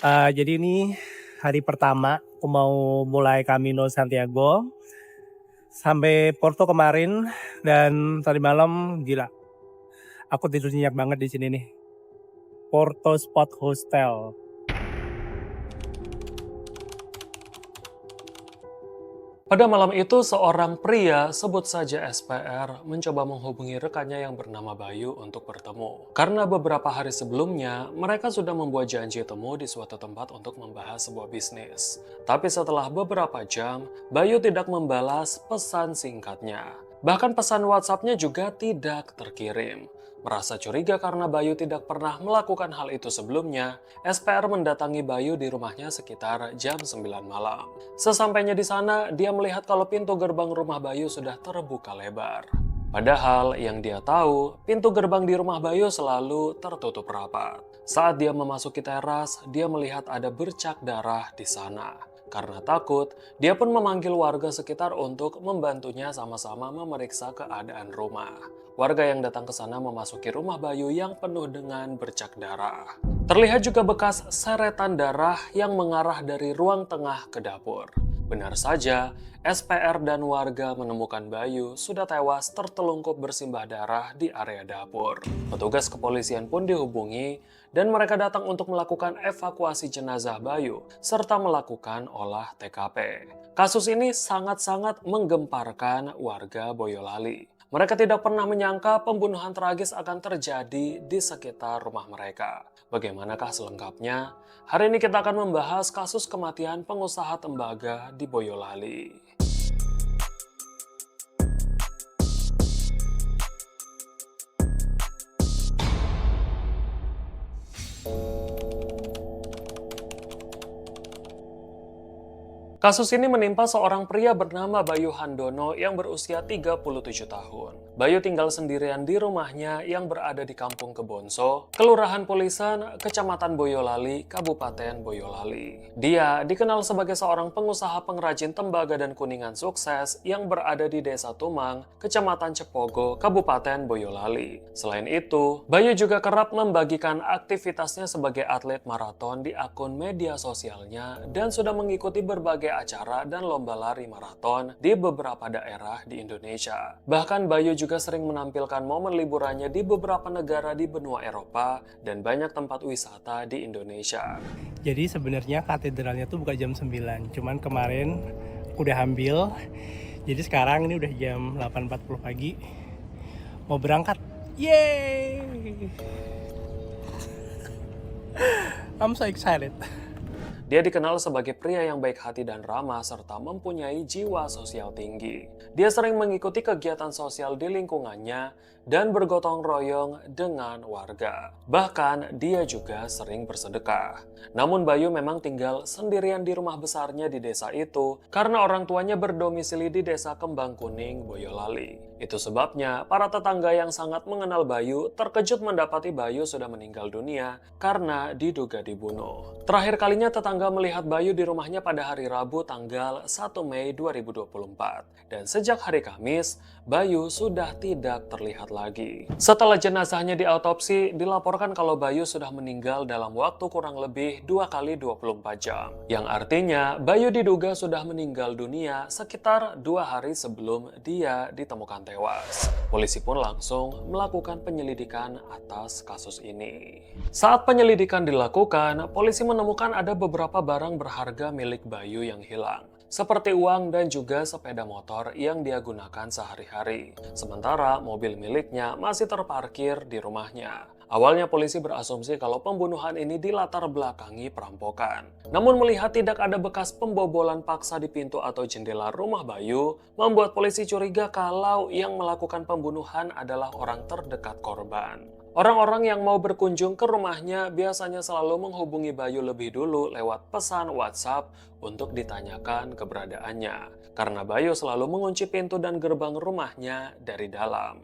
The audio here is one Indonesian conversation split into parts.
Jadi ini hari pertama aku mau mulai Camino Santiago sampai Porto kemarin dan tadi malam gila. Aku tidur nyenyak banget di sini nih. Porto Spot Hostel. Pada malam itu, seorang pria, sebut saja SPR, mencoba menghubungi rekannya yang bernama Bayu untuk bertemu. Karena beberapa hari sebelumnya, mereka sudah membuat janji temu di suatu tempat untuk membahas sebuah bisnis. Tapi setelah beberapa jam, Bayu tidak membalas pesan singkatnya. Bahkan pesan WhatsApp-nya juga tidak terkirim. Merasa curiga karena Bayu tidak pernah melakukan hal itu sebelumnya, SPR mendatangi Bayu di rumahnya sekitar jam 9 malam. Sesampainya di sana, dia melihat kalau pintu gerbang rumah Bayu sudah terbuka lebar. Padahal yang dia tahu, pintu gerbang di rumah Bayu selalu tertutup rapat. Saat dia memasuki teras, dia melihat ada bercak darah di sana. Karena takut, dia pun memanggil warga sekitar untuk membantunya sama-sama memeriksa keadaan rumah. Warga yang datang ke sana memasuki rumah Bayu yang penuh dengan bercak darah. Terlihat juga bekas seretan darah yang mengarah dari ruang tengah ke dapur. Benar saja, SPR dan warga menemukan Bayu sudah tewas tertelungkup bersimbah darah di area dapur. Petugas kepolisian pun dihubungi dan mereka datang untuk melakukan evakuasi jenazah Bayu serta melakukan olah TKP. Kasus ini sangat-sangat menggemparkan warga Boyolali. Mereka tidak pernah menyangka pembunuhan tragis akan terjadi di sekitar rumah mereka. Bagaimanakah selengkapnya? Hari ini kita akan membahas kasus kematian pengusaha tembaga di Boyolali. Kasus ini menimpa seorang pria bernama Bayu Handono yang berusia 37 tahun. Bayu tinggal sendirian di rumahnya yang berada di Kampung Kebonso, Kelurahan Pulisan, Kecamatan Boyolali, Kabupaten Boyolali. Dia dikenal sebagai seorang pengusaha pengrajin tembaga dan kuningan sukses yang berada di Desa Tumang, Kecamatan Cepogo, Kabupaten Boyolali. Selain itu, Bayu juga kerap membagikan aktivitasnya sebagai atlet maraton di akun media sosialnya dan sudah mengikuti berbagai acara dan lomba lari maraton di beberapa daerah di Indonesia. Bahkan Bayu juga sering menampilkan momen liburannya di beberapa negara di benua Eropa dan banyak tempat wisata di Indonesia. Jadi sebenarnya katedralnya tuh buka jam 9, cuman kemarin udah ambil. Jadi sekarang ini udah jam 8.40 pagi. Mau berangkat. Yeay! I'm so excited. Dia dikenal sebagai pria yang baik hati dan ramah serta mempunyai jiwa sosial tinggi. Dia sering mengikuti kegiatan sosial di lingkungannya dan bergotong royong dengan warga. Bahkan dia juga sering bersedekah. Namun Bayu memang tinggal sendirian di rumah besarnya di desa itu karena orang tuanya berdomisili di Desa Kembang Kuning, Boyolali. Itu sebabnya para tetangga yang sangat mengenal Bayu terkejut mendapati Bayu sudah meninggal dunia karena diduga dibunuh. Terakhir kalinya tetangga melihat Bayu di rumahnya pada hari Rabu tanggal 1 Mei 2024. Dan sejak hari Kamis, Bayu sudah tidak terlihat lagi. Setelah jenazahnya diautopsi, dilaporkan kalau Bayu sudah meninggal dalam waktu kurang lebih 2 kali 24 jam. Yang artinya, Bayu diduga sudah meninggal dunia sekitar 2 hari sebelum dia ditemukan tewas. Polisi pun langsung melakukan penyelidikan atas kasus ini. Saat penyelidikan dilakukan, polisi menemukan ada beberapa barang berharga milik Bayu yang hilang, seperti uang dan juga sepeda motor yang dia gunakan sehari-hari. Sementara mobil miliknya masih terparkir di rumahnya. Awalnya polisi berasumsi kalau pembunuhan ini dilatar belakangi perampokan. Namun melihat tidak ada bekas pembobolan paksa di pintu atau jendela rumah Bayu, membuat polisi curiga kalau yang melakukan pembunuhan adalah orang terdekat korban. Orang-orang yang mau berkunjung ke rumahnya biasanya selalu menghubungi Bayu lebih dulu lewat pesan WhatsApp untuk ditanyakan keberadaannya, karena Bayu selalu mengunci pintu dan gerbang rumahnya dari dalam.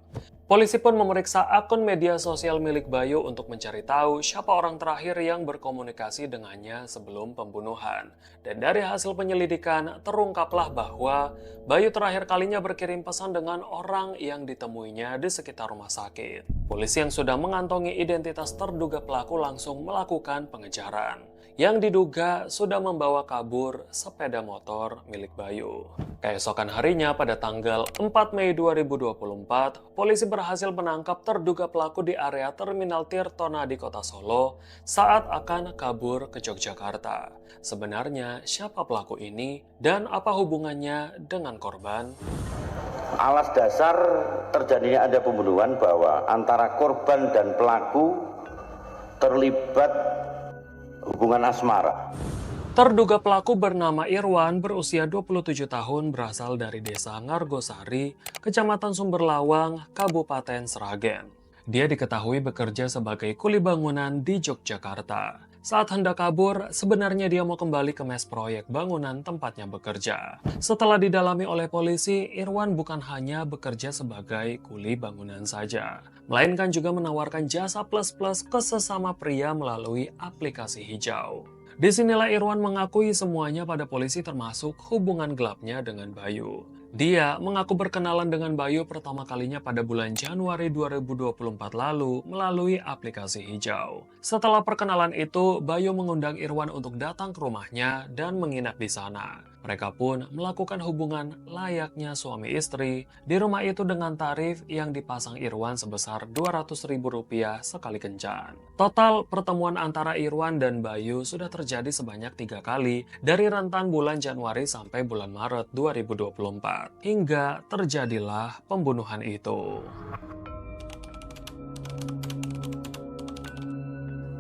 Polisi pun memeriksa akun media sosial milik Bayu untuk mencari tahu siapa orang terakhir yang berkomunikasi dengannya sebelum pembunuhan. Dan dari hasil penyelidikan, terungkaplah bahwa Bayu terakhir kalinya berkirim pesan dengan orang yang ditemuinya di sekitar rumah sakit. Polisi yang sudah mengantongi identitas terduga pelaku langsung melakukan pengejaran. yang diduga sudah membawa kabur sepeda motor milik Bayu. Keesokan harinya pada tanggal 4 Mei 2024, polisi berhasil menangkap terduga pelaku di area Terminal Tirtona di Kota Solo saat akan kabur ke Yogyakarta. Sebenarnya siapa pelaku ini dan apa hubungannya dengan korban? Alas dasar terjadinya ada pembunuhan bahwa antara korban dan pelaku terlibat hubungan asmara. Terduga pelaku bernama Irwan berusia 27 tahun berasal dari desa Ngargosari, Kecamatan Sumberlawang, Kabupaten Sragen. Dia diketahui bekerja sebagai kuli bangunan di Yogyakarta. Saat hendak kabur, sebenarnya dia mau kembali ke mes proyek bangunan tempatnya bekerja. Setelah didalami oleh polisi, Irwan bukan hanya bekerja sebagai kuli bangunan saja, melainkan juga menawarkan jasa plus-plus ke sesama pria melalui aplikasi hijau. Disinilah Irwan mengakui semuanya pada polisi termasuk hubungan gelapnya dengan Bayu. Dia mengaku berkenalan dengan Bayu pertama kalinya pada bulan Januari 2024 lalu melalui aplikasi hijau. Setelah perkenalan itu, Bayu mengundang Irwan untuk datang ke rumahnya dan menginap di sana. Mereka pun melakukan hubungan layaknya suami istri di rumah itu dengan tarif yang dipasang Irwan sebesar Rp200.000 sekali kencan. Total pertemuan antara Irwan dan Bayu sudah terjadi sebanyak 3 kali dari rentan bulan Januari sampai bulan Maret 2024. Hingga terjadilah pembunuhan itu.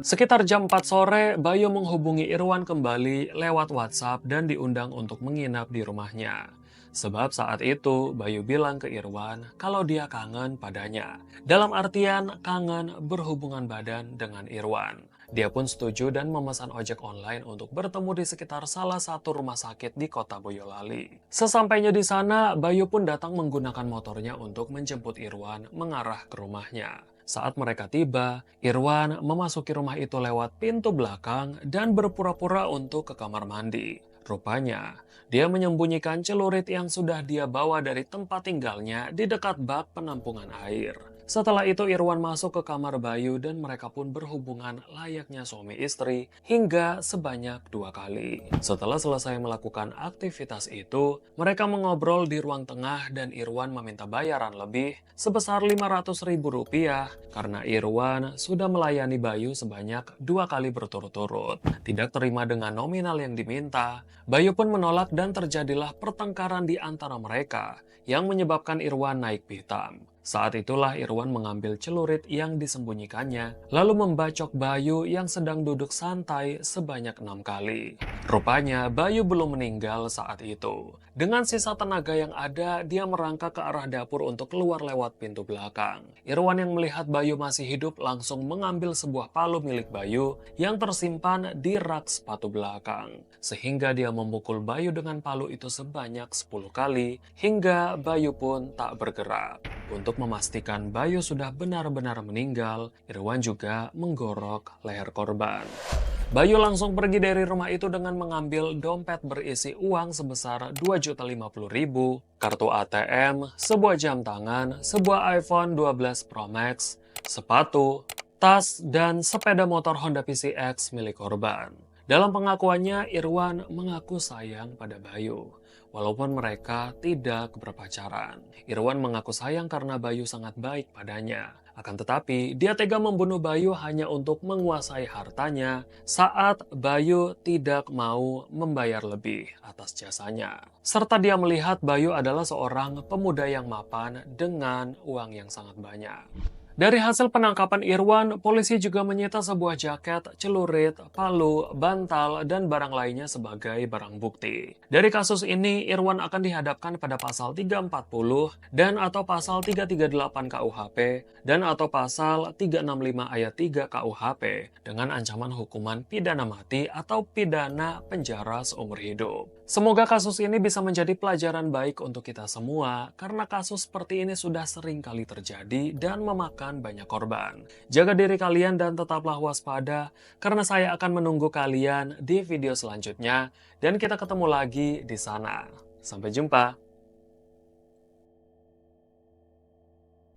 Sekitar jam 4 sore, Bayu menghubungi Irwan kembali lewat WhatsApp dan diundang untuk menginap di rumahnya. Sebab saat itu Bayu bilang ke Irwan kalau dia kangen padanya. Dalam artian kangen berhubungan badan dengan Irwan. Dia pun setuju dan memesan ojek online untuk bertemu di sekitar salah satu rumah sakit di kota Boyolali. Sesampainya di sana, Bayu pun datang menggunakan motornya untuk menjemput Irwan mengarah ke rumahnya. Saat mereka tiba, Irwan memasuki rumah itu lewat pintu belakang dan berpura-pura untuk ke kamar mandi. Rupanya, dia menyembunyikan celurit yang sudah dia bawa dari tempat tinggalnya di dekat bak penampungan air. Setelah itu Irwan masuk ke kamar Bayu dan mereka pun berhubungan layaknya suami istri hingga sebanyak 2 kali. Setelah selesai melakukan aktivitas itu, mereka mengobrol di ruang tengah dan Irwan meminta bayaran lebih sebesar Rp500.000 karena Irwan sudah melayani Bayu sebanyak 2 kali berturut-turut. Tidak terima dengan nominal yang diminta, Bayu pun menolak dan terjadilah pertengkaran di antara mereka yang menyebabkan Irwan naik pitam. Saat itulah Irwan mengambil celurit yang disembunyikannya, lalu membacok Bayu yang sedang duduk santai sebanyak 6 kali. Rupanya Bayu belum meninggal saat itu. Dengan sisa tenaga yang ada, dia merangkak ke arah dapur untuk keluar lewat pintu belakang. Irwan yang melihat Bayu masih hidup langsung mengambil sebuah palu milik Bayu yang tersimpan di rak sepatu belakang. Sehingga dia memukul Bayu dengan palu itu sebanyak 10 kali, hingga Bayu pun tak bergerak. Untuk memastikan Bayu sudah benar-benar meninggal, Irwan juga menggorok leher korban. Bayu langsung pergi dari rumah itu dengan mengambil dompet berisi uang sebesar Rp2.050.000, kartu ATM, sebuah jam tangan, sebuah iPhone 12 Pro Max, sepatu, tas, dan sepeda motor Honda PCX milik korban. Dalam pengakuannya, Irwan mengaku sayang pada Bayu. Walaupun mereka tidak berpacaran. Irwan mengaku sayang karena Bayu sangat baik padanya. Akan tetapi, dia tega membunuh Bayu hanya untuk menguasai hartanya saat Bayu tidak mau membayar lebih atas jasanya. Serta dia melihat Bayu adalah seorang pemuda yang mapan dengan uang yang sangat banyak. Dari hasil penangkapan Irwan, polisi juga menyita sebuah jaket, celurit, palu, bantal, dan barang lainnya sebagai barang bukti. Dari kasus ini, Irwan akan dihadapkan pada pasal 340 dan atau pasal 338 KUHP dan atau pasal 365 ayat 3 KUHP dengan ancaman hukuman pidana mati atau pidana penjara seumur hidup. Semoga kasus ini bisa menjadi pelajaran baik untuk kita semua karena kasus seperti ini sudah sering kali terjadi dan memakan banyak korban. Jaga diri kalian dan tetaplah waspada karena saya akan menunggu kalian di video selanjutnya dan kita ketemu lagi di sana. Sampai jumpa.